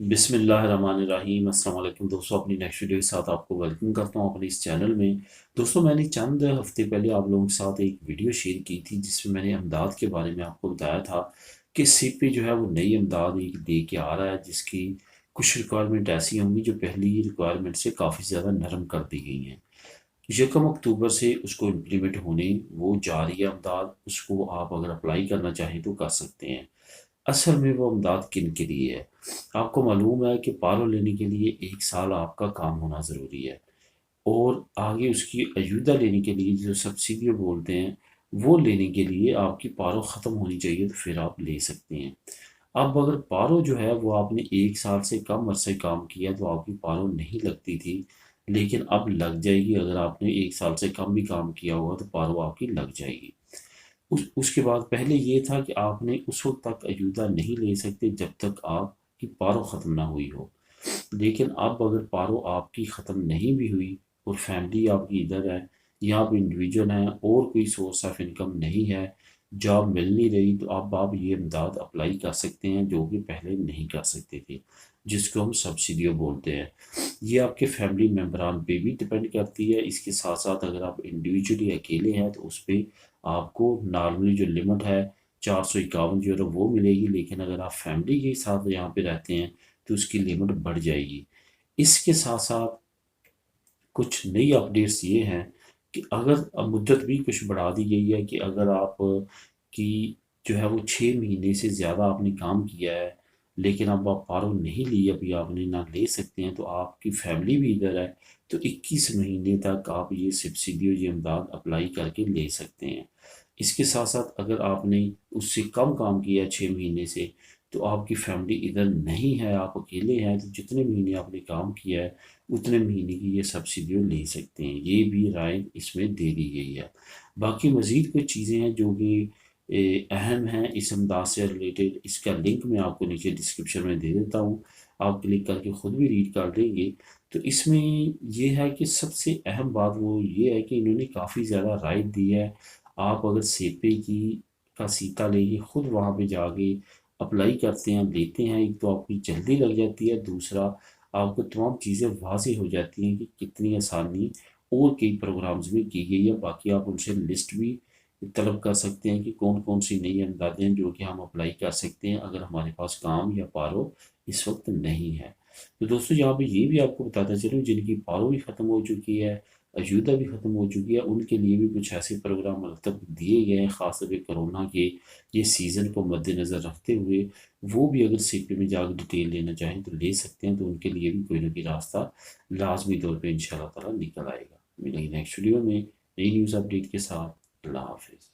بسم اللہ الرحمن الرحیم۔ السلام علیکم دوستوں، اپنی نیکسٹ ویڈیو کے ساتھ آپ کو ویلکم کرتا ہوں اپنے اس چینل میں۔ دوستوں، میں نے چند ہفتے پہلے آپ لوگوں کے ساتھ ایک ویڈیو شیئر کی تھی جس میں نے امداد کے بارے میں آپ کو بتایا تھا کہ سی پی جو ہے وہ نئی امداد ایک دے کے آ رہا ہے، جس کی کچھ ریکوائرمنٹ ایسی ہوں گی جو پہلی ریکوائرمنٹ سے کافی زیادہ نرم کر دی گئی ہیں۔ 1 اکتوبر سے اس کو امپلیمنٹ ہونے وہ جا رہی ہے امداد۔ اس کو آپ اگر اپلائی کرنا چاہیں تو کر سکتے ہیں۔ اصل میں وہ امداد کن کے لیے ہے؟ آپ کو معلوم ہے کہ پارو لینے کے لیے 1 سال آپ کا کام ہونا ضروری ہے، اور آگے اس کی ایودھیا لینے کے لیے جو سبسیڈیو بولتے ہیں وہ لینے کے لیے آپ کی پارو ختم ہونی چاہیے، تو پھر آپ لے سکتے ہیں۔ اب اگر پارو جو ہے وہ آپ نے 1 سال سے کم عرصے کام کیا تو آپ کی پارو نہیں لگتی تھی، لیکن اب لگ جائے گی۔ اگر آپ نے 1 سال سے کم بھی کام کیا ہوگا تو پارو آپ کی لگ جائے گی۔ اس کے بعد پہلے یہ تھا کہ آپ نے اس وقت تک ایودھیا نہیں لے سکتے جب تک آپ کی پارو ختم نہ ہوئی ہو، لیکن اب اگر پارو آپ کی ختم نہیں بھی ہوئی اور فیملی آپ کی ادھر ہے، یا آپ انڈیویجول ہیں اور کوئی سورس آف انکم نہیں ہے، جاب مل نہیں رہی، تو اب آپ یہ امداد اپلائی کر سکتے ہیں جو کہ پہلے نہیں کر سکتے تھے، جس کو ہم سبسیڈیو بولتے ہیں۔ یہ آپ کے فیملی ممبران پہ بھی ڈپینڈ کرتی ہے۔ اس کے ساتھ ساتھ اگر آپ انڈیویجولی اکیلے ہیں تو اس پہ آپ کو نارملی جو لمٹ ہے 451 جو ہے وہ ملے گی، لیکن اگر آپ فیملی کے ساتھ یہاں پہ رہتے ہیں تو اس کی لمٹ بڑھ جائے گی۔ اس کے ساتھ ساتھ کچھ نئی اپڈیٹس یہ ہیں کہ اگر اب مدت بھی کچھ بڑھا دی گئی ہے کہ اگر آپ کی جو ہے وہ 6 مہینے سے زیادہ آپ نے کام کیا ہے لیکن اب آپ پارو نہیں لی، ابھی آپ نے نہ لے سکتے ہیں، تو آپ کی فیملی بھی ادھر ہے تو 21 مہینے تک آپ یہ سبسیڈیو یہ امداد اپلائی کر کے لے سکتے ہیں۔ اس کے ساتھ ساتھ اگر آپ نے اس سے کم کام کیا 6 مہینے سے تو آپ کی فیملی ادھر نہیں ہے، آپ اکیلے ہیں، تو جتنے مہینے آپ نے کام کیا ہے اتنے مہینے کی یہ سبسیڈیو لے سکتے ہیں۔ یہ بھی رائے اس میں دے دی گئی ہے۔ باقی مزید کچھ چیزیں ہیں جو کہ اہم ہیں اس امداد سے ریلیٹڈ، اس کا لنک میں آپ کو نیچے ڈسکرپشن میں دے دیتا ہوں، آپ کلک کر کے خود بھی ریڈ کر لیں گے۔ تو اس میں یہ ہے کہ سب سے اہم بات وہ یہ ہے کہ انہوں نے کافی زیادہ رائٹ دی ہے۔ آپ اگر سیپے کی کا سیتا لے کے خود وہاں پہ جا کے اپلائی کرتے ہیں، لیتے ہیں، ایک تو آپ کی جلدی لگ جاتی ہے، دوسرا آپ کو تمام چیزیں واضح ہو جاتی ہیں کہ کتنی آسانی اور کئی پروگرامز میں کی گئی ہے۔ باقی آپ ان سے لسٹ بھی طلب کر سکتے ہیں کہ کون کون سی نئی امدادیں ہیں جو کہ ہم اپلائی کر سکتے ہیں اگر ہمارے پاس کام یا پارو اس وقت نہیں ہے۔ تو دوستو، یہاں پہ یہ بھی آپ کو بتاتا چلوں جن کی پارو بھی ختم ہو چکی ہے، ایودھیا بھی ختم ہو چکی ہے، ان کے لیے بھی کچھ ایسے پروگرام مرتب دیے گئے ہیں، خاص طور پہ کرونا کے یہ سیزن کو مد نظر رکھتے ہوئے۔ وہ بھی اگر سی پی میں جا کے ڈیٹیل لینا چاہیں تو لے سکتے ہیں، تو ان کے لیے بھی کوئی نہ کوئی راستہ لازمی طور پہ انشاءاللہ تعالیٰ نکل آئے گا۔ ملیں گے نیکسٹ ویڈیو میں نئی نیوز اپڈیٹ کے ساتھ۔ اللہ حافظ۔